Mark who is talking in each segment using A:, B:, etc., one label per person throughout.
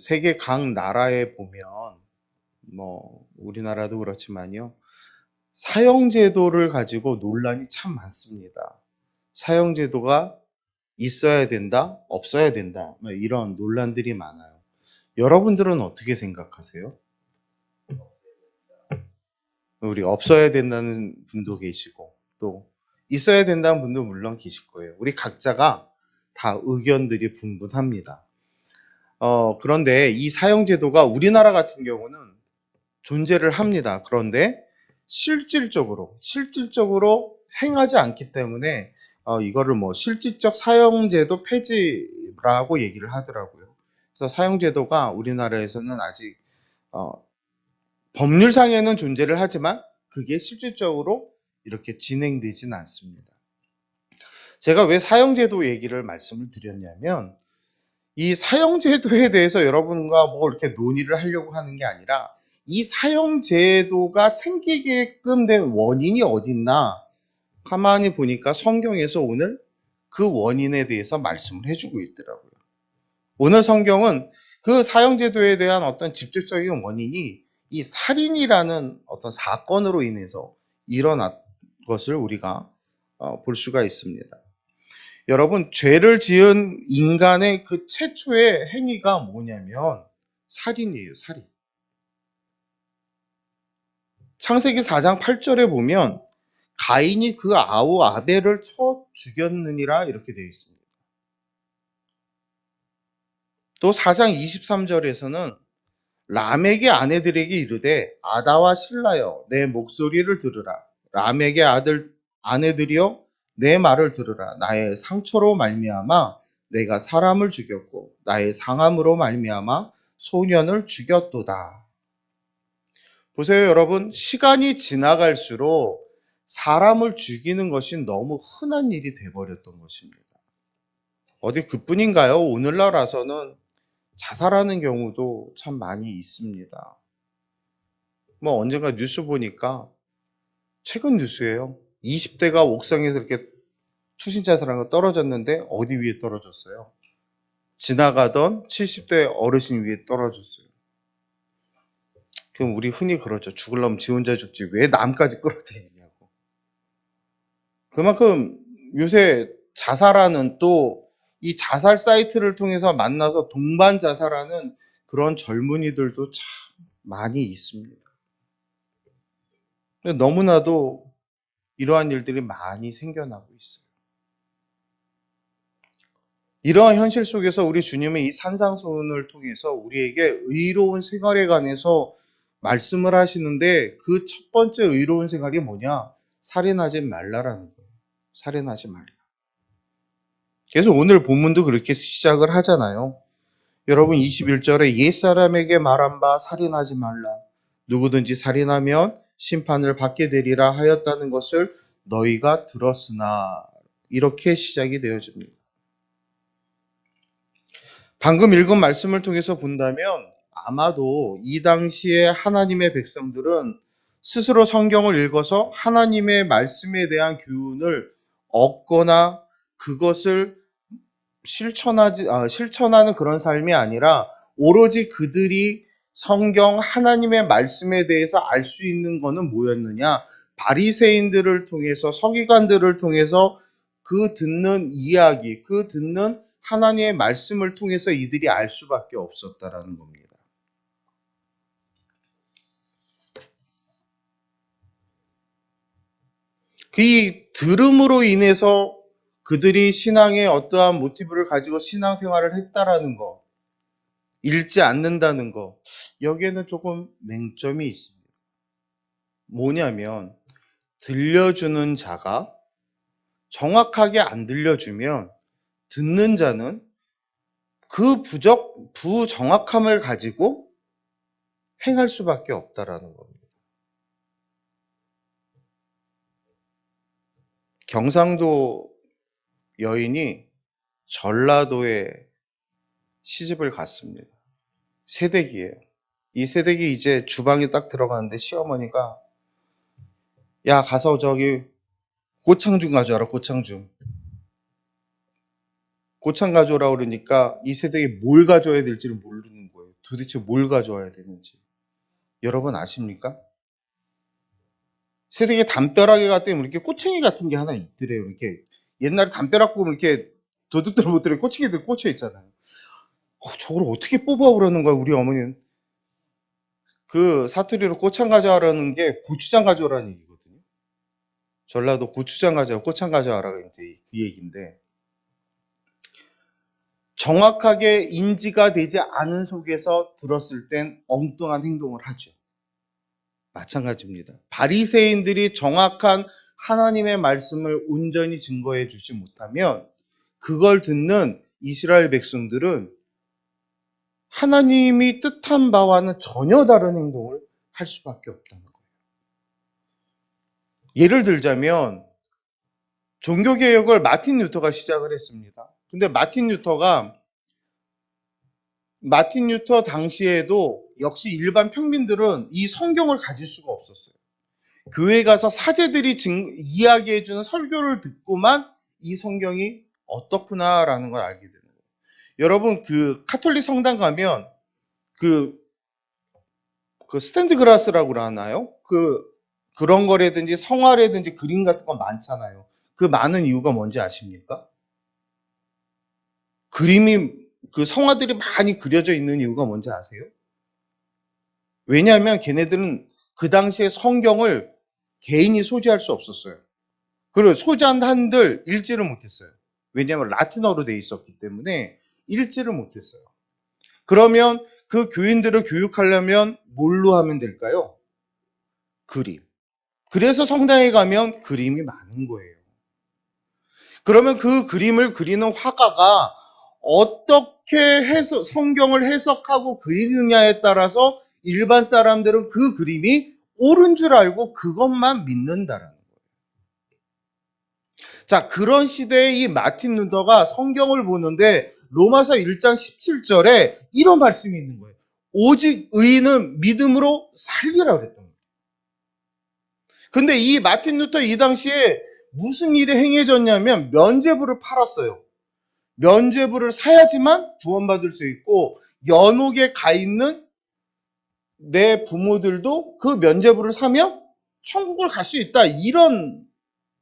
A: 세계 각 나라에 보면 우리나라도 그렇지만요. 사형제도를 가지고 논란이 참 많습니다. 사형제도가 있어야 된다, 없어야 된다, 이런 논란들이 많아요. 여러분들은 어떻게 생각하세요? 우리 없어야 된다는 분도 계시고 또 있어야 된다는 분도 물론 계실 거예요. 우리 각자가 다 의견들이 분분합니다. 그런데 이 사형제도가 우리나라 같은 경우는 존재를 합니다. 그런데 실질적으로 행하지 않기 때문에 이거를 실질적 사형제도 폐지라고 얘기를 하더라고요. 그래서 사형제도가 우리나라에서는 아직 법률상에는 존재를 하지만 그게 실질적으로 이렇게 진행되지는 않습니다. 제가 왜 사형제도 얘기를 말씀을 드렸냐면 이 사형제도에 대해서 여러분과 이렇게 논의를 하려고 하는 게 아니라 이 사형제도가 생기게끔 된 원인이 어딨나 가만히 보니까 성경에서 오늘 그 원인에 대해서 말씀을 해주고 있더라고요. 오늘 성경은 그 사형제도에 대한 어떤 직접적인 원인이 이 살인이라는 어떤 사건으로 인해서 일어난 것을 우리가 볼 수가 있습니다. 여러분, 죄를 지은 인간의 그 최초의 행위가 뭐냐면 살인이에요, 살인. 창세기 4장 8절에 보면 가인이 그 아우 아벨을 쳐 죽였느니라 이렇게 되어 있습니다. 또 4장 23절에서는 람에게 아내들에게 이르되 아다와 실라여 내 목소리를 들으라. 람에게 아내들이여 내 말을 들으라. 나의 상처로 말미암아 내가 사람을 죽였고 나의 상함으로 말미암아 소년을 죽였도다. 보세요, 여러분. 시간이 지나갈수록 사람을 죽이는 것이 너무 흔한 일이 돼버렸던 것입니다. 어디 그뿐인가요? 오늘날 와서는 자살하는 경우도 참 많이 있습니다. 언젠가 뉴스 보니까 최근 뉴스예요. 20대가 옥상에서 이렇게 투신자살한 거 떨어졌는데 어디 위에 떨어졌어요? 지나가던 70대 어르신 위에 떨어졌어요. 그럼 우리 흔히 그러죠. 죽으려면 지 혼자 죽지 왜 남까지 끌어들이냐고. 그만큼 요새 자살하는 또 이 자살 사이트를 통해서 만나서 동반 자살하는 그런 젊은이들도 참 많이 있습니다. 너무나도 이러한 일들이 많이 생겨나고 있어요. 이러한 현실 속에서 우리 주님의 이 산상수훈을 통해서 우리에게 의로운 생활에 관해서 말씀을 하시는데 그 첫 번째 의로운 생활이 뭐냐? 살인하지 말라라는 거예요. 살인하지 말라. 그래서 오늘 본문도 그렇게 시작을 하잖아요. 여러분 21절에 옛사람에게 말한 바 살인하지 말라. 누구든지 살인하면 심판을 받게 되리라 하였다는 것을 너희가 들었으나 이렇게 시작이 되어집니다. 방금 읽은 말씀을 통해서 본다면 아마도 이 당시에 하나님의 백성들은 스스로 성경을 읽어서 하나님의 말씀에 대한 교훈을 얻거나 그것을 실천하는 그런 삶이 아니라 오로지 그들이 성경 하나님의 말씀에 대해서 알 수 있는 것은 뭐였느냐? 바리새인들을 통해서 서기관들을 통해서 그 듣는 이야기, 그 듣는 하나님의 말씀을 통해서 이들이 알 수밖에 없었다라는 겁니다. 그 들음으로 인해서 그들이 신앙의 어떠한 모티브를 가지고 신앙생활을 했다라는 거, 읽지 않는다는 거, 여기에는 조금 맹점이 있습니다. 뭐냐면 들려주는 자가 정확하게 안 들려주면 듣는 자는 그 부정확함을 가지고 행할 수밖에 없다라는 겁니다. 경상도 여인이 전라도에 시집을 갔습니다. 새댁이에요. 이 새댁이 이제 주방에 딱 들어가는데 시어머니가 야 가서 저기 고창 좀 가져와라. 고창 가져오라 그러니까 이 새댁이 뭘 가져와야 될지를 모르는 거예요. 도대체 뭘 가져와야 되는지 여러분 아십니까? 새댁에 담벼락에 때문에 이렇게 꼬챙이 같은 게 하나 있더래요. 이렇게 옛날에 담벼락 보면 이렇게 도둑들 못 들어 꼬챙이들 꽂혀 있잖아요. 저걸 어떻게 뽑아오라는 거야, 우리 어머니는. 그 사투리로 꼬창 가져와라는 게 고추장 가져오라는 얘기거든요. 전라도 고추장 가져와, 꼬창 가져와라 이제 그 얘기인데 정확하게 인지가 되지 않은 속에서 들었을 땐 엉뚱한 행동을 하죠. 마찬가지입니다. 바리새인들이 정확한 하나님의 말씀을 온전히 증거해 주지 못하면 그걸 듣는 이스라엘 백성들은 하나님이 뜻한 바와는 전혀 다른 행동을 할 수밖에 없다는 거예요. 예를 들자면 종교개혁을 마틴 루터가 시작을 했습니다. 근데 마틴 루터 당시에도 역시 일반 평민들은 이 성경을 가질 수가 없었어요. 교회 가서 사제들이 이야기해주는 설교를 듣고만 이 성경이 어떻구나라는 걸 알게 되는 거예요. 여러분 그 카톨릭 성당 가면 그 스탠드 그라스라고 하나요? 그런 거라든지 성화라든지 그림 같은 거 많잖아요. 그 많은 이유가 뭔지 아십니까? 그 성화들이 많이 그려져 있는 이유가 뭔지 아세요? 왜냐하면 걔네들은 그 당시에 성경을 개인이 소지할 수 없었어요. 그리고 소지한 한들 읽지를 못했어요. 왜냐하면 라틴어로 돼 있었기 때문에 읽지를 못했어요. 그러면 그 교인들을 교육하려면 뭘로 하면 될까요? 그림. 그래서 성당에 가면 그림이 많은 거예요. 그러면 그 그림을 그리는 화가가 어떻게 성경을 해석하고 그리느냐에 따라서 일반 사람들은 그 그림이 옳은 줄 알고 그것만 믿는다라는 거예요. 자, 그런 시대에 이 마틴 루터가 성경을 보는데 로마서 1장 17절에 이런 말씀이 있는 거예요. 오직 의인은 믿음으로 살리라 그랬던 거예요. 근데 이 마틴 루터 이 당시에 무슨 일이 행해졌냐면 면죄부를 팔았어요. 면죄부를 사야지만 구원받을 수 있고 연옥에 가 있는 내 부모들도 그 면죄부를 사면 천국을 갈 수 있다. 이런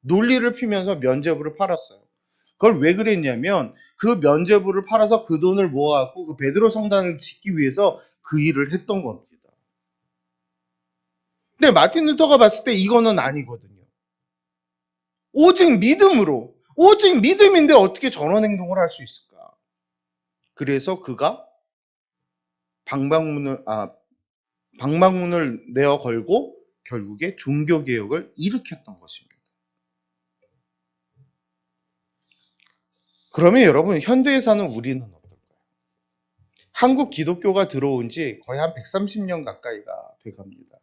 A: 논리를 피면서 면죄부를 팔았어요. 그걸 왜 그랬냐면 그 면죄부를 팔아서 그 돈을 모아갖고 그 베드로 성당을 짓기 위해서 그 일을 했던 겁니다. 근데 마틴 루터가 봤을 때 이거는 아니거든요. 오직 믿음으로, 오직 믿음인데 어떻게 저런 행동을 할 수 있을까? 그래서 그가 방방문을 내어 걸고 결국에 종교개혁을 일으켰던 것입니다. 그러면 여러분, 현대에 사는 우리는 어떨까요? 한국 기독교가 들어온 지 거의 한 130년 가까이가 돼갑니다.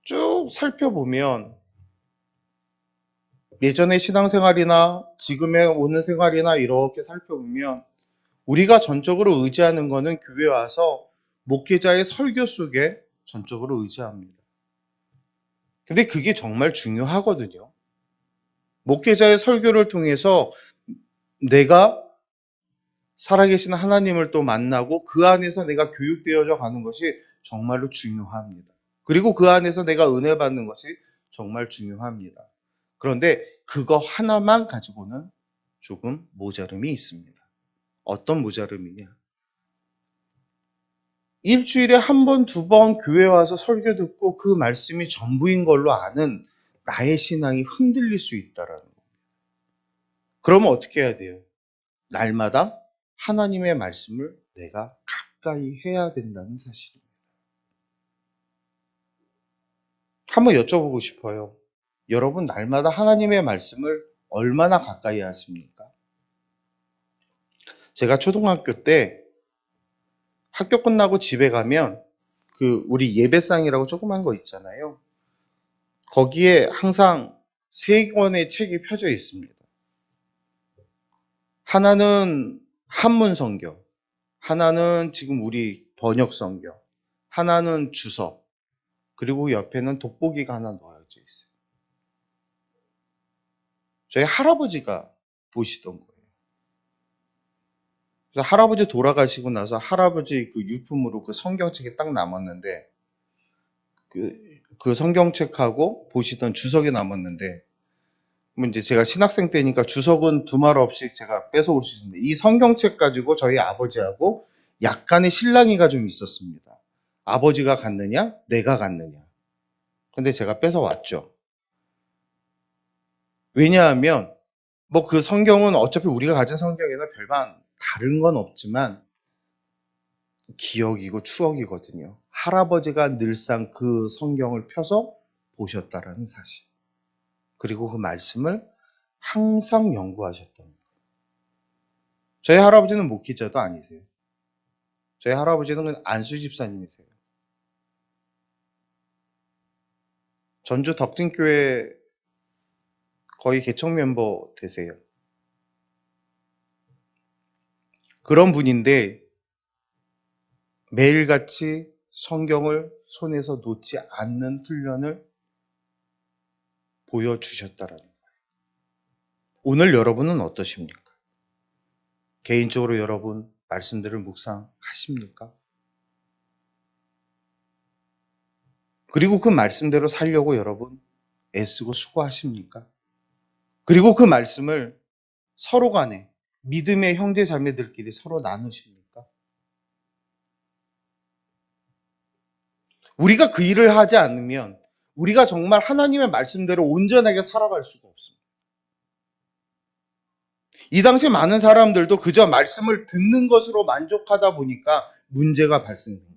A: 쭉 살펴보면 예전의 신앙생활이나 지금의 오는 생활이나 이렇게 살펴보면 우리가 전적으로 의지하는 것은 교회 와서 목회자의 설교 속에 전적으로 의지합니다. 근데 그게 정말 중요하거든요. 목회자의 설교를 통해서 내가 살아계신 하나님을 또 만나고 그 안에서 내가 교육되어져 가는 것이 정말로 중요합니다. 그리고 그 안에서 내가 은혜 받는 것이 정말 중요합니다. 그런데 그거 하나만 가지고는 조금 모자름이 있습니다. 어떤 모자름이냐? 일주일에 한 번, 두 번 교회 와서 설교 듣고 그 말씀이 전부인 걸로 아는 나의 신앙이 흔들릴 수 있다라는 겁니다. 그러면 어떻게 해야 돼요? 날마다 하나님의 말씀을 내가 가까이 해야 된다는 사실입니다. 한번 여쭤보고 싶어요. 여러분, 날마다 하나님의 말씀을 얼마나 가까이 하십니까? 제가 초등학교 때 학교 끝나고 집에 가면 우리 예배상이라고 조그만 거 있잖아요. 거기에 항상 세 권의 책이 펴져 있습니다. 하나는 한문 성경, 하나는 지금 우리 번역 성경, 하나는 주석, 그리고 옆에는 돋보기가 하나 놓여져 있어요. 저희 할아버지가 보시던 거예요. 그래서 할아버지 돌아가시고 나서 할아버지 그 유품으로 그 성경책이 딱 남았는데 그 성경책하고 보시던 주석이 남았는데 그럼 이제 제가 신학생 때니까 주석은 두말 없이 제가 뺏어올 수 있는데 이 성경책 가지고 저희 아버지하고 약간의 실랑이가 좀 있었습니다. 아버지가 갔느냐? 내가 갔느냐? 근데 제가 뺏어왔죠. 왜냐하면 뭐 그 성경은 어차피 우리가 가진 성경에는 별반 다른 건 없지만 기억이고 추억이거든요. 할아버지가 늘상 그 성경을 펴서 보셨다라는 사실. 그리고 그 말씀을 항상 연구하셨던 거예요. 저희 할아버지는 목회자도 아니세요. 저희 할아버지는 그냥 안수 집사님이세요. 전주 덕진교회 거의 개척 멤버 되세요. 그런 분인데 매일같이 성경을 손에서 놓지 않는 훈련을 보여주셨다라는 거예요. 오늘 여러분은 어떠십니까? 개인적으로 여러분 말씀들을 묵상하십니까? 그리고 그 말씀대로 살려고 여러분 애쓰고 수고하십니까? 그리고 그 말씀을 서로 간에 믿음의 형제 자매들끼리 서로 나누십니까? 우리가 그 일을 하지 않으면 우리가 정말 하나님의 말씀대로 온전하게 살아갈 수가 없습니다. 이 당시 많은 사람들도 그저 말씀을 듣는 것으로 만족하다 보니까 문제가 발생된 거예요.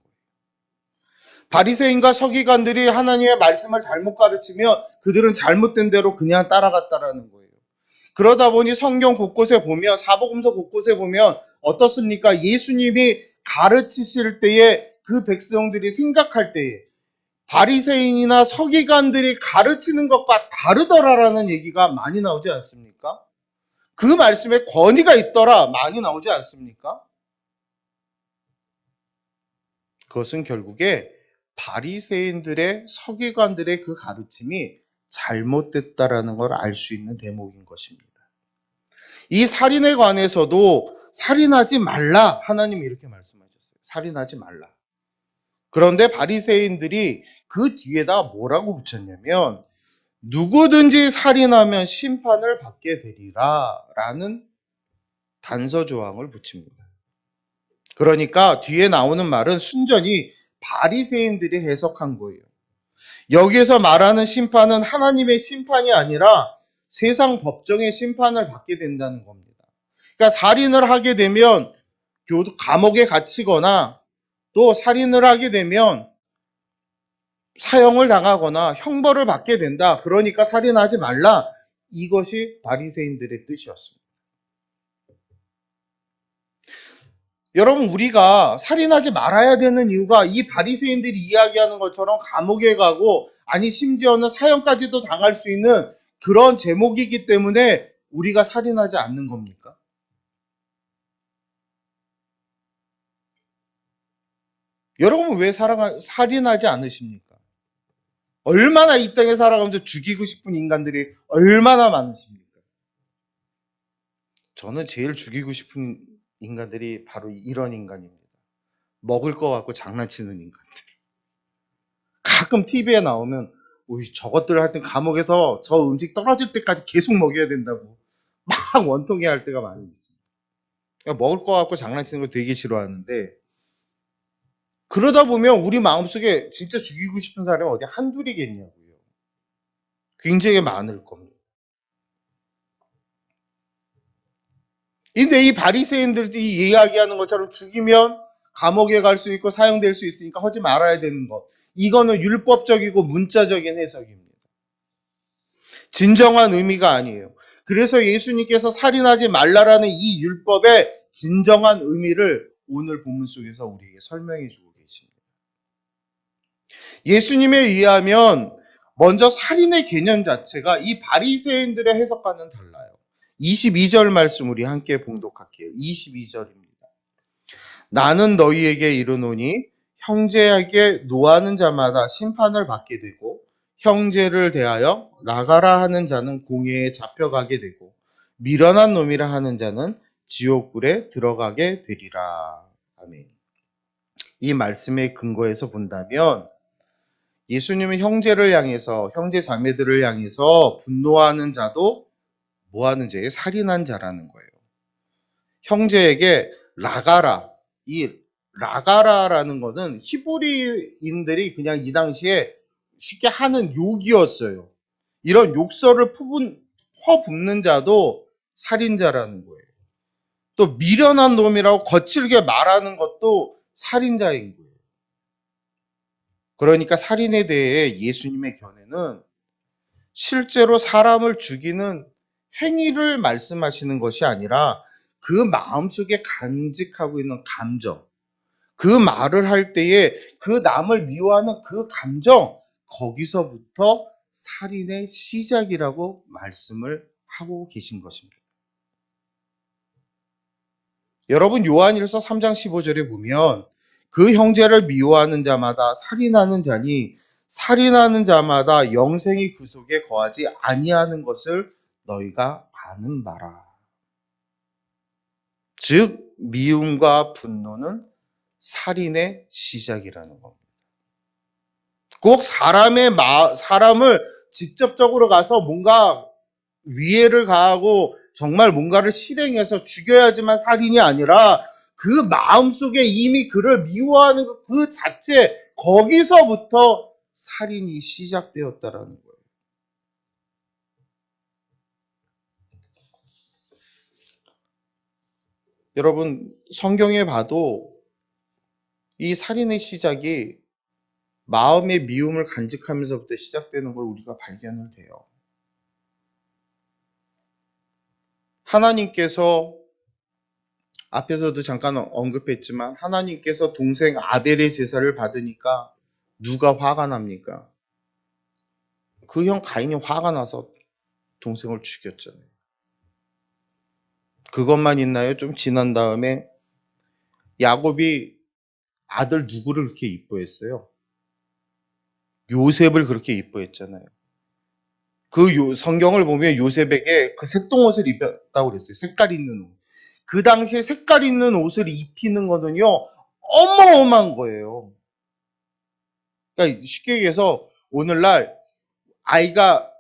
A: 바리새인과 서기관들이 하나님의 말씀을 잘못 가르치며 그들은 잘못된 대로 그냥 따라갔다라는 거예요. 그러다 보니 성경 곳곳에 보면 사복음서 곳곳에 보면 어떻습니까? 예수님이 가르치실 때에 그 백성들이 생각할 때에 바리새인이나 서기관들이 가르치는 것과 다르더라라는 얘기가 많이 나오지 않습니까? 그 말씀에 권위가 있더라 많이 나오지 않습니까? 그것은 결국에 바리새인들의 서기관들의 그 가르침이 잘못됐다라는 걸 알 수 있는 대목인 것입니다. 이 살인에 관해서도 살인하지 말라 하나님이 이렇게 말씀하셨어요. 살인하지 말라. 그런데 바리새인들이 그 뒤에다 뭐라고 붙였냐면 누구든지 살인하면 심판을 받게 되리라 라는 단서 조항을 붙입니다. 그러니까 뒤에 나오는 말은 순전히 바리새인들이 해석한 거예요. 여기에서 말하는 심판은 하나님의 심판이 아니라 세상 법정의 심판을 받게 된다는 겁니다. 그러니까 살인을 하게 되면 감옥에 갇히거나 또 살인을 하게 되면 사형을 당하거나 형벌을 받게 된다. 그러니까 살인하지 말라. 이것이 바리새인들의 뜻이었습니다. 여러분 우리가 살인하지 말아야 되는 이유가 이 바리새인들이 이야기하는 것처럼 감옥에 가고 아니 심지어는 사형까지도 당할 수 있는 그런 제목이기 때문에 우리가 살인하지 않는 겁니까? 여러분 왜 살인하지 않으십니까? 얼마나 이 땅에 살아가면서 죽이고 싶은 인간들이 얼마나 많으십니까? 저는 제일 죽이고 싶은 인간들이 바로 이런 인간입니다. 먹을 거 갖고 장난치는 인간들. 가끔 TV에 나오면 저것들 하여튼 감옥에서 저 음식 떨어질 때까지 계속 먹여야 된다고 막 원통해 할 때가 많이 있습니다. 그러니까 먹을 거 갖고 장난치는 걸 되게 싫어하는데 그러다 보면 우리 마음속에 진짜 죽이고 싶은 사람이 어디 한둘이겠냐고요. 굉장히 많을 겁니다. 근데 이 바리새인들이 이야기하는 것처럼 죽이면 감옥에 갈 수 있고 사형될 수 있으니까 하지 말아야 되는 것. 이거는 율법적이고 문자적인 해석입니다. 진정한 의미가 아니에요. 그래서 예수님께서 살인하지 말라라는 이 율법의 진정한 의미를 오늘 본문 속에서 우리에게 설명해 주고 계십니다. 예수님에 의하면 먼저 살인의 개념 자체가 이 바리새인들의 해석과는 달라요. 22절 말씀 우리 함께 봉독할게요. 22절입니다. 나는 너희에게 이르노니 형제에게 노하는 자마다 심판을 받게 되고 형제를 대하여 나가라 하는 자는 공회에 잡혀가게 되고 미련한 놈이라 하는 자는 지옥불에 들어가게 되리라. 아멘. 이 말씀의 근거에서 본다면 예수님은 형제를 향해서, 형제 자매들을 향해서 분노하는 자도 뭐 하는 자예요? 살인한 자라는 거예요. 형제에게 라가라, 이 라가라라는 거는 히브리인들이 그냥 이 당시에 쉽게 하는 욕이었어요. 이런 욕설을 퍼붓는 자도 살인자라는 거예요. 또 미련한 놈이라고 거칠게 말하는 것도 살인자인 거예요. 그러니까 살인에 대해 예수님의 견해는 실제로 사람을 죽이는 행위를 말씀하시는 것이 아니라 그 마음속에 간직하고 있는 감정, 그 말을 할 때에 그 남을 미워하는 그 감정, 거기서부터 살인의 시작이라고 말씀을 하고 계신 것입니다. 여러분, 요한일서 3장 15절에 보면 그 형제를 미워하는 자마다 살인하는 자니 살인하는 자마다 영생이 그 속에 거하지 아니하는 것을 너희가 아는 바라. 즉 미움과 분노는 살인의 시작이라는 겁니다. 꼭 사람을 직접적으로 가서 뭔가 위해를 가하고 정말 뭔가를 실행해서 죽여야지만 살인이 아니라 그 마음속에 이미 그를 미워하는 그 자체, 거기서부터 살인이 시작되었다라는 거예요. 여러분, 성경에 봐도 이 살인의 시작이 마음의 미움을 간직하면서부터 시작되는 걸 우리가 발견을 돼요. 하나님께서, 앞에서도 잠깐 언급했지만 하나님께서 동생 아벨의 제사를 받으니까 누가 화가 납니까? 그 형 가인이 화가 나서 동생을 죽였잖아요. 그것만 있나요? 좀 지난 다음에 야곱이 아들 누구를 그렇게 이뻐했어요? 요셉을 그렇게 이뻐했잖아요. 성경을 보면 요셉에게 그 색동옷을 입혔다고 그랬어요. 색깔 있는 옷. 그 당시에 색깔 있는 옷을 입히는 거는요, 어마어마한 거예요. 그러니까 쉽게 얘기해서 오늘날 아이가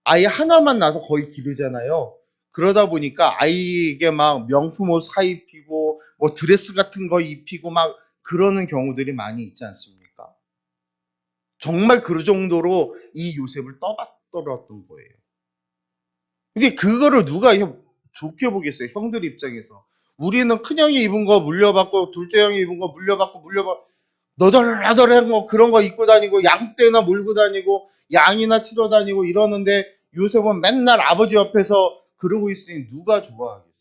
A: 아이 하나만 낳아서 거의 기르잖아요. 그러다 보니까 아이에게 막 명품 옷 사입히고 뭐 드레스 같은 거 입히고 막 그러는 경우들이 많이 있지 않습니까? 정말 그 정도로 이 요셉을 떠받들었던 거예요. 근데 그거를 누가 좋게 보겠어요? 형들 입장에서. 우리는 큰형이 입은 거 물려받고 둘째 형이 입은 거 물려받고 너덜너덜한 거 그런 거 입고 다니고 양떼나 몰고 다니고 양이나 치러 다니고 이러는데 요셉은 맨날 아버지 옆에서 그러고 있으니 누가 좋아하겠어요?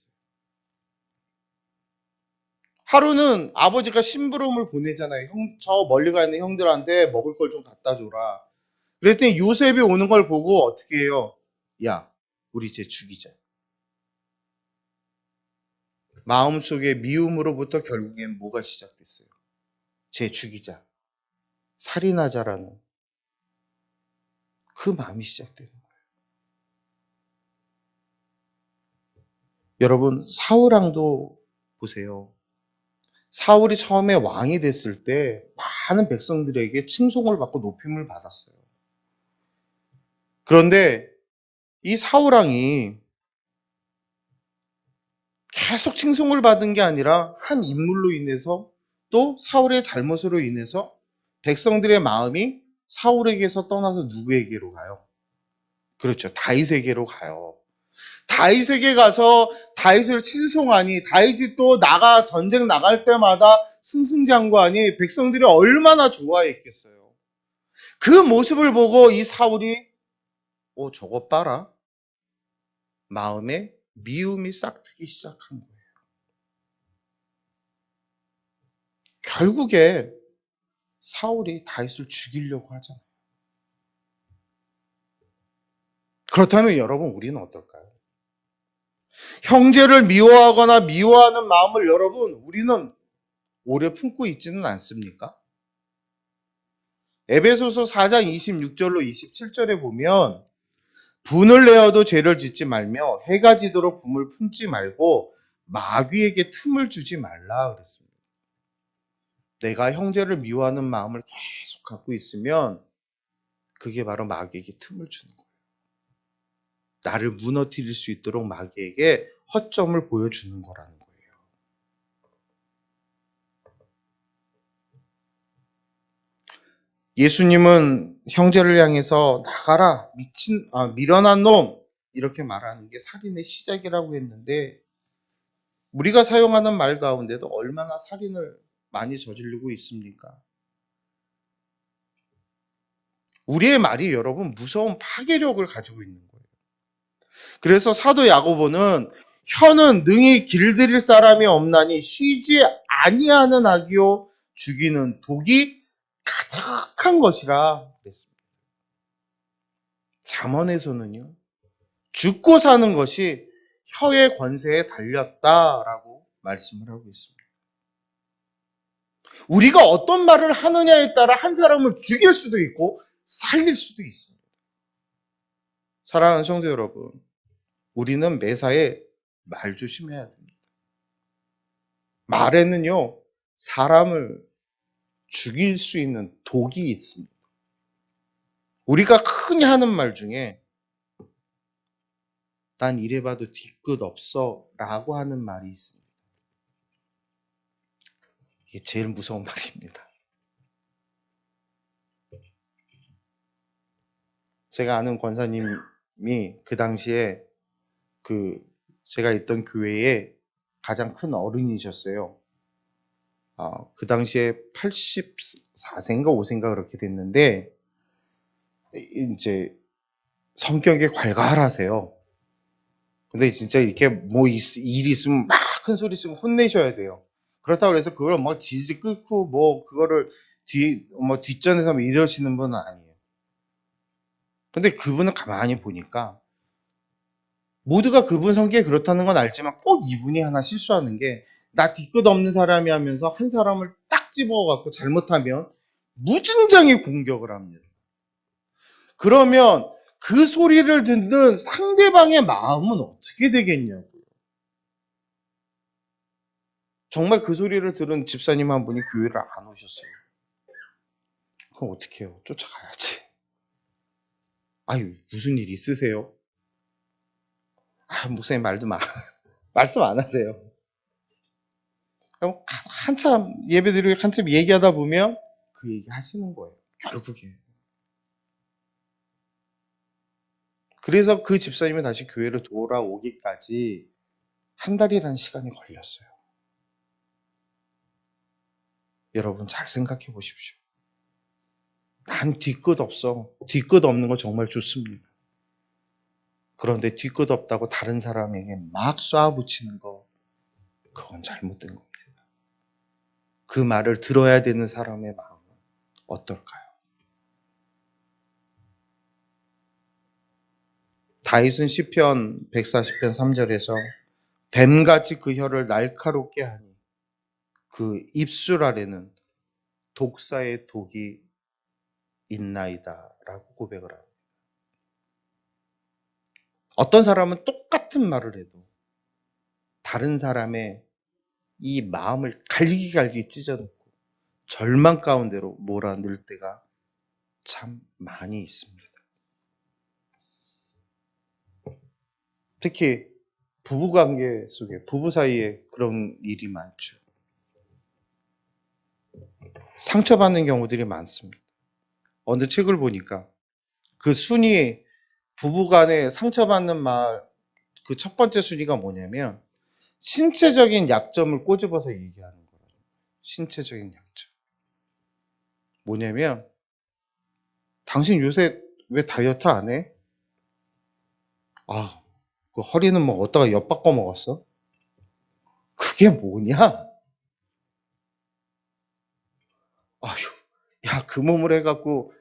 A: 하루는 아버지가 심부름을 보내잖아요. 저 멀리 가 있는 형들한테 먹을 걸 좀 갖다 줘라. 그랬더니 요셉이 오는 걸 보고 어떻게 해요? 야, 우리 쟤 죽이자. 마음속에 미움으로부터 결국엔 뭐가 시작됐어요? 쟤 죽이자. 살인하자라는 그 마음이 시작되는 거예요. 여러분, 사울왕도 보세요. 사울이 처음에 왕이 됐을 때 많은 백성들에게 칭송을 받고 높임을 받았어요. 그런데 이 사울왕이 계속 칭송을 받은 게 아니라 한 인물로 인해서 또 사울의 잘못으로 인해서 백성들의 마음이 사울에게서 떠나서 누구에게로 가요? 그렇죠. 다윗에게로 가요. 다윗에게 가서 다윗을 칭송하니 다윗이 또 전쟁 나갈 때마다 승승장구하니 백성들이 얼마나 좋아했겠어요. 그 모습을 보고 이 사울이 저것 봐라. 마음에 미움이 싹트기 시작한 거예요. 결국에 사울이 다윗을 죽이려고 하잖아요. 그렇다면 여러분, 우리는 어떨까요? 형제를 미워하거나 미워하는 마음을 여러분, 우리는 오래 품고 있지는 않습니까? 에베소서 4장 26절로 27절에 보면 분을 내어도 죄를 짓지 말며 해가 지도록 분을 품지 말고 마귀에게 틈을 주지 말라 그랬습니다. 내가 형제를 미워하는 마음을 계속 갖고 있으면 그게 바로 마귀에게 틈을 주는 거예요. 나를 무너뜨릴 수 있도록 마귀에게 허점을 보여주는 거라는 거예요. 예수님은 형제를 향해서 나가라, 미련한 놈, 이렇게 말하는 게 살인의 시작이라고 했는데, 우리가 사용하는 말 가운데도 얼마나 살인을 많이 저지르고 있습니까? 우리의 말이 여러분 무서운 파괴력을 가지고 있는 거예요. 그래서 사도 야고보는 혀는 능히 길들일 사람이 없나니 쉬지 아니하는 악이요 죽이는 독이 가득한 것이라 그랬습니다. 잠언에서는요, 죽고 사는 것이 혀의 권세에 달렸다라고 말씀을 하고 있습니다. 우리가 어떤 말을 하느냐에 따라 한 사람을 죽일 수도 있고 살릴 수도 있습니다. 사랑하는 성도 여러분, 우리는 매사에 말 조심해야 됩니다. 말에는요, 사람을 죽일 수 있는 독이 있습니다. 우리가 흔히 하는 말 중에 난 이래봐도 뒤끝 없어 라고 하는 말이 있습니다. 이게 제일 무서운 말입니다. 제가 아는 권사님이 그 당시에 제가 있던 교회에 가장 큰 어른이셨어요. 그 당시에 84세인가 5세인가 그렇게 됐는데, 이제 성격이 괄괄하세요. 근데 진짜 이렇게 뭐 일 있으면 막 큰 소리 치고 혼내셔야 돼요. 그렇다고 해서 그걸 막 질질 끓고 뭐 그거를 뒷전에서 뭐 이러시는 분은 아니에요. 근데 그분은 가만히 보니까 모두가 그분 성격이 그렇다는 건 알지만 꼭 이분이 하나 실수하는 게, 나 뒤끝 없는 사람이 하면서 한 사람을 딱 집어갖고 잘못하면 무진장히 공격을 합니다. 그러면 그 소리를 듣는 상대방의 마음은 어떻게 되겠냐고요. 정말 그 소리를 들은 집사님 한 분이 교회를 안 오셨어요. 그럼 어떻게 해요? 쫓아가야지. 아유, 무슨 일 있으세요? 목사님 말씀 안 하세요. 그럼 한참 예배드리고 한참 얘기하다 보면 그 얘기 하시는 거예요. 결국에. 그래서 그 집사님이 다시 교회로 돌아오기까지 한 달이라는 시간이 걸렸어요. 여러분 잘 생각해 보십시오. 난 뒤끝 없어. 뒤끝 없는 거 정말 좋습니다. 그런데 뒤끝 없다고 다른 사람에게 막 쏴붙이는 거, 그건 잘못된 겁니다. 그 말을 들어야 되는 사람의 마음은 어떨까요? 다윗은 시편 140편 3절에서 뱀같이 그 혀를 날카롭게 하니 그 입술 아래는 독사의 독이 있나이다 라고 고백을 합니다. 어떤 사람은 똑같은 말을 해도 다른 사람의 이 마음을 갈기갈기 찢어놓고 절망 가운데로 몰아넣을 때가 참 많이 있습니다. 특히 부부관계 속에, 부부 사이에 그런 일이 많죠. 상처받는 경우들이 많습니다. 어느 책을 보니까 그 순위, 부부간에 상처받는 말, 그 첫 번째 순위가 뭐냐면 신체적인 약점을 꼬집어서 얘기하는 거예요. 신체적인 약점. 뭐냐면, 당신 요새 왜 다이어트 안 해? 그 허리는 뭐 어디다가 엿 바꿔 먹었어? 그게 뭐냐? 아휴, 야, 그 몸을 해갖고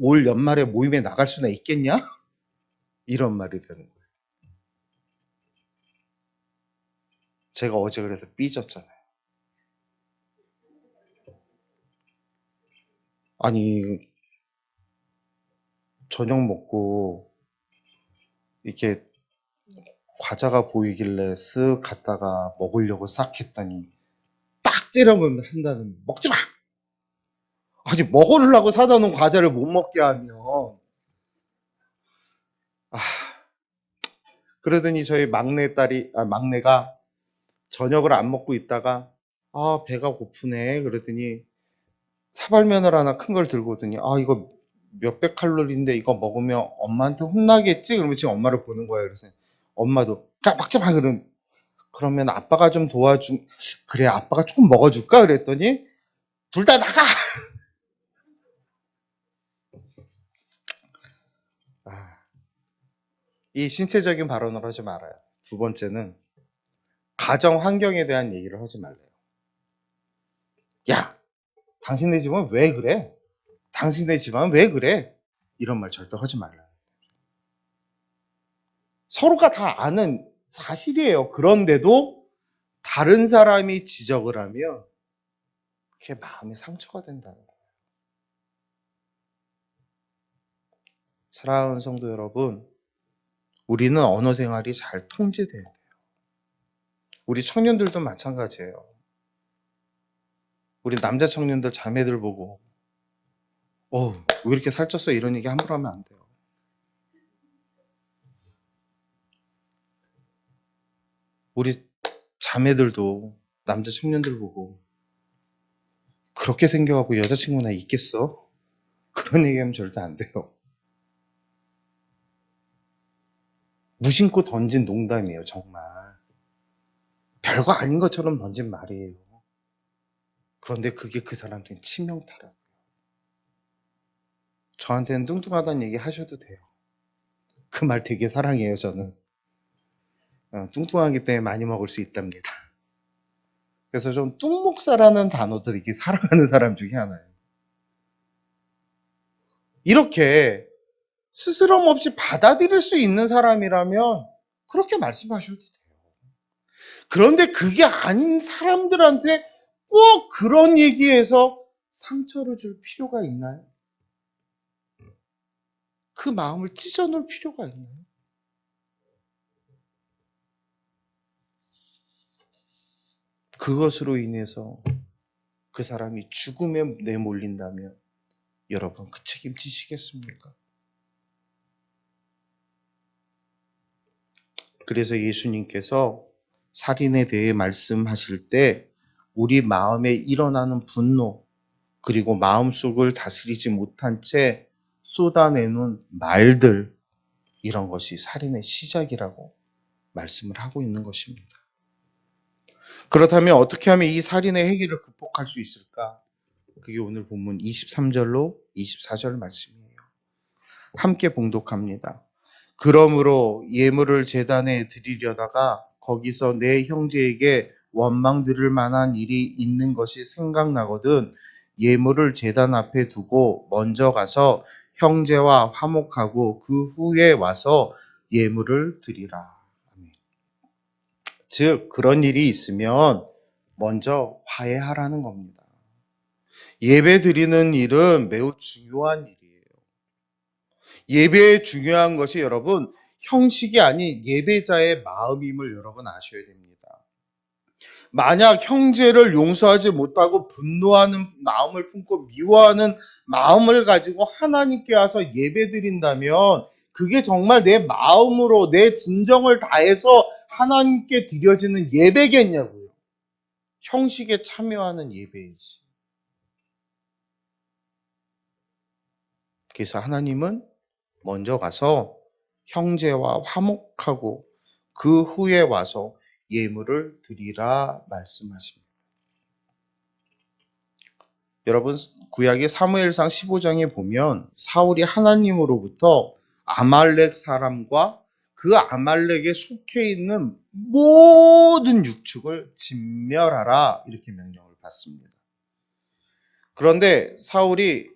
A: 올 연말에 모임에 나갈 수나 있겠냐? 이런 말이라는 거예요. 제가 어제 그래서 삐졌잖아요. 아니, 저녁 먹고 이렇게 과자가 보이길래 쓱 갔다가 먹으려고 싹 했더니 딱 찌르면 한다는, 먹지 마! 아니, 먹으려고 사다 놓은 과자를 못 먹게 하면. 아, 그러더니 저희 막내가 저녁을 안 먹고 있다가, 배가 고프네. 그러더니 사발면을 하나 큰 걸 들고 오더니, 이거 몇백 칼로리인데 이거 먹으면 엄마한테 혼나겠지? 그러면 지금 엄마를 보는 거예요. 그래서 엄마도, 야, 먹지 마! 그러면 아빠가 좀 그래, 아빠가 조금 먹어줄까? 그랬더니, 둘 다 나가! 아, 이 신체적인 발언을 하지 말아요. 두 번째는, 가정 환경에 대한 얘기를 하지 말래요. 야, 당신네 집은 왜 그래? 당신네 집안은 왜 그래? 이런 말 절대 하지 말라요. 서로가 다 아는 사실이에요. 그런데도 다른 사람이 지적을 하면 그게 마음의 상처가 된다는 거예요. 사랑하는 성도 여러분, 우리는 언어 생활이 잘 통제돼야 돼요. 우리 청년들도 마찬가지예요. 우리 남자 청년들 자매들 보고 왜 이렇게 살쪘어? 이런 얘기 함부로 하면 안 돼요. 우리 자매들도 남자 청년들 보고 그렇게 생겨갖고 여자친구나 있겠어? 그런 얘기하면 절대 안 돼요. 무심코 던진 농담이에요, 정말. 별거 아닌 것처럼 던진 말이에요. 그런데 그게 그 사람한테는 치명타라고요. 저한테는 뚱뚱하다는 얘기 하셔도 돼요. 그 말 되게 사랑해요, 저는. 뚱뚱하기 때문에 많이 먹을 수 있답니다. 그래서 좀 뚱목사라는 단어도 되게 사랑하는 사람 중에 하나예요. 이렇게 스스럼 없이 받아들일 수 있는 사람이라면 그렇게 말씀하셔도 돼요. 그런데 그게 아닌 사람들한테 꼭 그런 얘기에서 상처를 줄 필요가 있나요? 그 마음을 찢어놓을 필요가 있나요? 그것으로 인해서 그 사람이 죽음에 내몰린다면 여러분 그 책임 지시겠습니까? 그래서 예수님께서 살인에 대해 말씀하실 때 우리 마음에 일어나는 분노 그리고 마음속을 다스리지 못한 채 쏟아내는 말들 이런 것이 살인의 시작이라고 말씀을 하고 있는 것입니다. 그렇다면 어떻게 하면 이 살인의 행위를 극복할 수 있을까? 그게 오늘 본문 23절로 24절 말씀이에요. 함께 봉독합니다. 그러므로 예물을 제단에 드리려다가 거기서 내 형제에게 원망 들을 만한 일이 있는 것이 생각나거든 예물을 제단 앞에 두고 먼저 가서 형제와 화목하고 그 후에 와서 예물을 드리라. 즉 그런 일이 있으면 먼저 화해하라는 겁니다. 예배 드리는 일은 매우 중요한 일이에요. 예배의 중요한 것이 여러분 형식이 아닌 예배자의 마음임을 여러분 아셔야 됩니다. 만약 형제를 용서하지 못하고 분노하는 마음을 품고 미워하는 마음을 가지고 하나님께 와서 예배 드린다면 그게 정말 내 마음으로 내 진정을 다해서 하나님께 드려지는 예배겠냐고요. 형식에 참여하는 예배이지. 그래서 하나님은 먼저 가서 형제와 화목하고 그 후에 와서 예물을 드리라 말씀하십니다. 여러분 구약의 사무엘상 15장에 보면 사울이 하나님으로부터 아말렉 사람과 그 아말렉에 속해 있는 모든 육축을 진멸하라 이렇게 명령을 받습니다. 그런데 사울이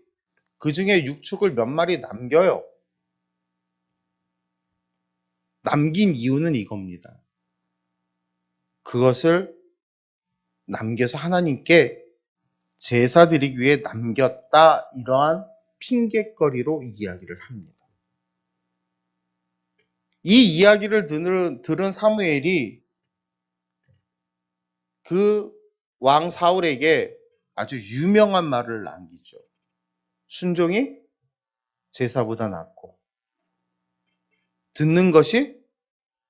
A: 그 중에 육축을 몇 마리 남겨요. 남긴 이유는 이겁니다. 그것을 남겨서 하나님께 제사 드리기 위해 남겼다 이러한 핑곗거리로 이야기를 합니다. 이 이야기를 들은 사무엘이 그 왕 사울에게 아주 유명한 말을 남기죠. 순종이 제사보다 낫고 듣는 것이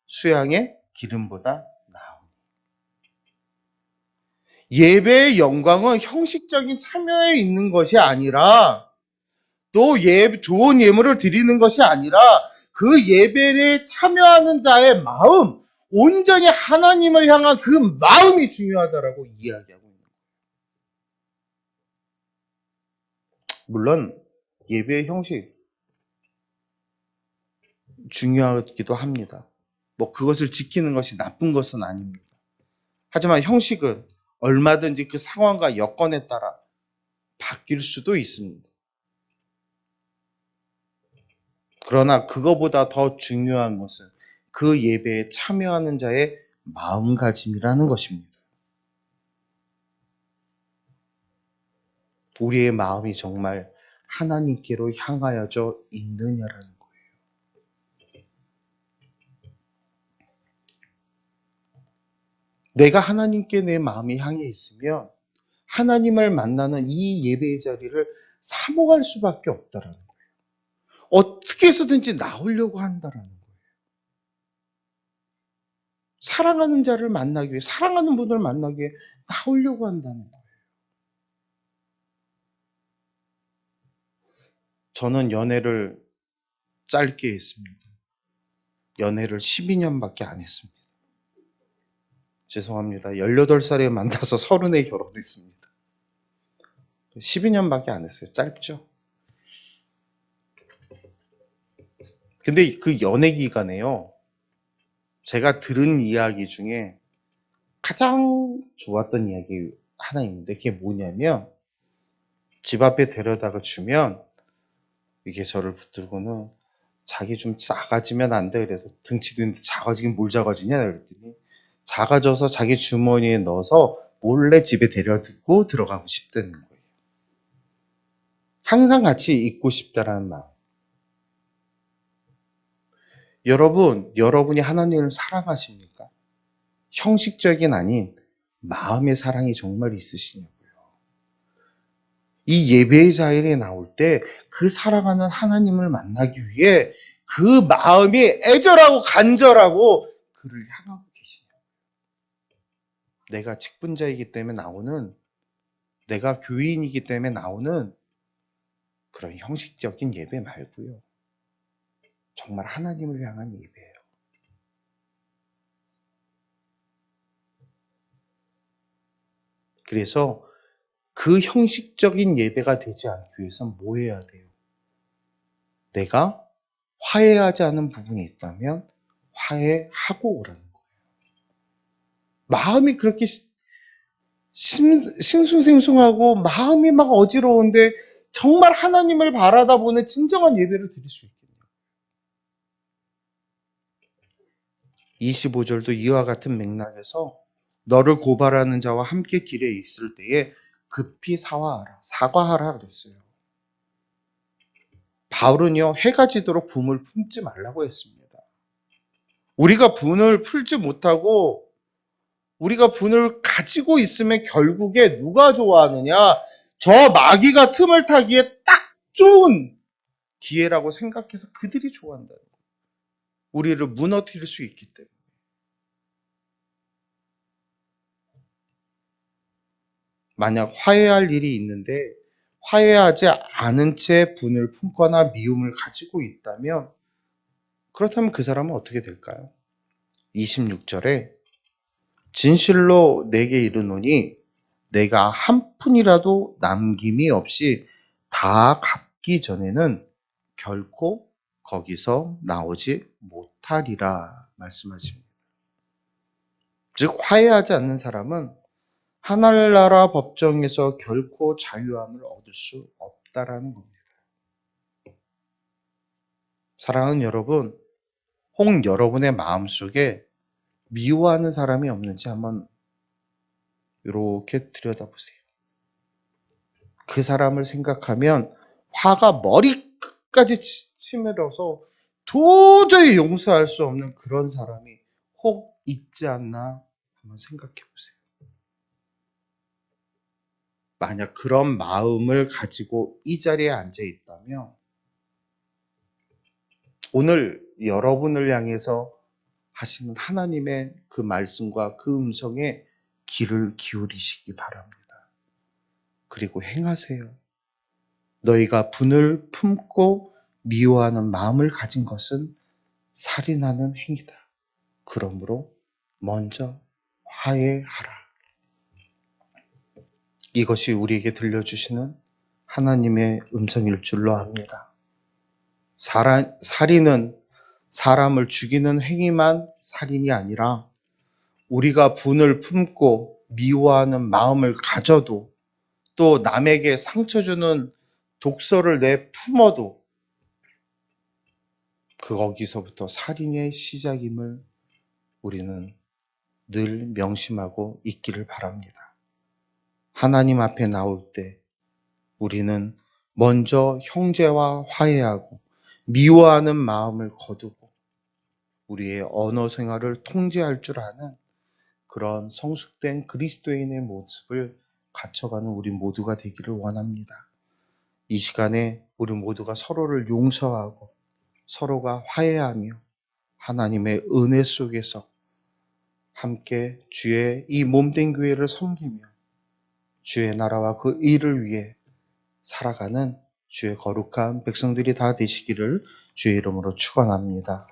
A: 수양의 기름보다 나으니. 예배의 영광은 형식적인 참여에 있는 것이 아니라 또 좋은 예물을 드리는 것이 아니라 그 예배에 참여하는 자의 마음, 온전히 하나님을 향한 그 마음이 중요하다라고 이야기하고 있는 거예요. 물론 예배의 형식 중요하기도 합니다. 그것을 지키는 것이 나쁜 것은 아닙니다. 하지만 형식은 얼마든지 그 상황과 여건에 따라 바뀔 수도 있습니다. 그러나 그거보다 더 중요한 것은 그 예배에 참여하는 자의 마음가짐이라는 것입니다. 우리의 마음이 정말 하나님께로 향하여져 있느냐라는 거예요. 내가 하나님께 내 마음이 향해 있으면 하나님을 만나는 이 예배의 자리를 사모할 수밖에 없다라는 거예요. 어떻게 해서든지 나오려고 한다라는 거예요. 사랑하는 자를 만나기 위해, 사랑하는 분을 만나기 위해 나오려고 한다는 거예요. 저는 연애를 짧게 했습니다. 연애를 12년밖에 안 했습니다. 죄송합니다. 18살에 만나서 30에 결혼했습니다. 12년밖에 안 했어요. 짧죠? 근데 그 연애 기간에요, 제가 들은 이야기 중에 가장 좋았던 이야기 하나 있는데, 그게 뭐냐면, 집 앞에 데려다가 주면 이게 저를 붙들고는 자기 좀 작아지면 안 돼. 그래서 등치도 있는데 작아지긴 뭘 작아지냐 그랬더니 작아져서 자기 주머니에 넣어서 몰래 집에 데려두고 들어가고 싶다는 거예요. 항상 같이 있고 싶다라는 마음. 여러분이 하나님을 사랑하십니까? 형식적인 아닌 마음의 사랑이 정말 있으시냐고요. 이 예배의 자리에 나올 때 그 사랑하는 하나님을 만나기 위해 그 마음이 애절하고 간절하고 그를 향하고 계시냐고요. 내가 직분자이기 때문에 나오는, 내가 교인이기 때문에 나오는 그런 형식적인 예배 말고요. 정말 하나님을 향한 예배예요. 그래서 그 형식적인 예배가 되지 않기 위해서는 뭐 해야 돼요? 내가 화해하지 않은 부분이 있다면 화해하고 오라는 거예요. 마음이 그렇게 싱숭생숭하고 마음이 막 어지러운데 정말 하나님을 바라다 보는 진정한 예배를 드릴 수 있겠네요. 25절도 이와 같은 맥락에서 너를 고발하는 자와 함께 길에 있을 때에 급히 사과하라 그랬어요. 바울은요, 해가 지도록 분을 품지 말라고 했습니다. 우리가 분을 풀지 못하고 우리가 분을 가지고 있으면 결국에 누가 좋아하느냐? 저 마귀가 틈을 타기에 딱 좋은 기회라고 생각해서 그들이 좋아한다는 거예요. 우리를 무너뜨릴 수 있기 때문에. 만약 화해할 일이 있는데 화해하지 않은 채 분을 품거나 미움을 가지고 있다면, 그렇다면 그 사람은 어떻게 될까요? 26절에 진실로 내게 이르노니 내가 한 푼이라도 남김이 없이 다 갚기 전에는 결코 거기서 나오지 못하리라 말씀하십니다. 즉 화해하지 않는 사람은 하늘나라 법정에서 결코 자유함을 얻을 수 없다라는 겁니다. 사랑하는 여러분, 혹 여러분의 마음속에 미워하는 사람이 없는지 한번 이렇게 들여다보세요. 그 사람을 생각하면 화가 머리 끝까지 치밀어서 도저히 용서할 수 없는 그런 사람이 혹 있지 않나 한번 생각해 보세요. 만약 그런 마음을 가지고 이 자리에 앉아 있다면 오늘 여러분을 향해서 하시는 하나님의 그 말씀과 그 음성에 귀를 기울이시기 바랍니다. 그리고 행하세요. 너희가 분을 품고 미워하는 마음을 가진 것은 살인하는 행위다. 그러므로 먼저 화해하라. 이것이 우리에게 들려주시는 하나님의 음성일 줄로 압니다. 살인은 사람을 죽이는 행위만 살인이 아니라 우리가 분을 품고 미워하는 마음을 가져도 또 남에게 상처 주는 독소를 내 품어도 거기서부터 살인의 시작임을 우리는 늘 명심하고 있기를 바랍니다. 하나님 앞에 나올 때 우리는 먼저 형제와 화해하고 미워하는 마음을 거두고 우리의 언어 생활을 통제할 줄 아는 그런 성숙된 그리스도인의 모습을 갖춰가는 우리 모두가 되기를 원합니다. 이 시간에 우리 모두가 서로를 용서하고 서로가 화해하며 하나님의 은혜 속에서 함께 주의 이 몸된 교회를 섬기며 주의 나라와 그 일을 위해 살아가는 주의 거룩한 백성들이 다 되시기를 주의 이름으로 축원합니다.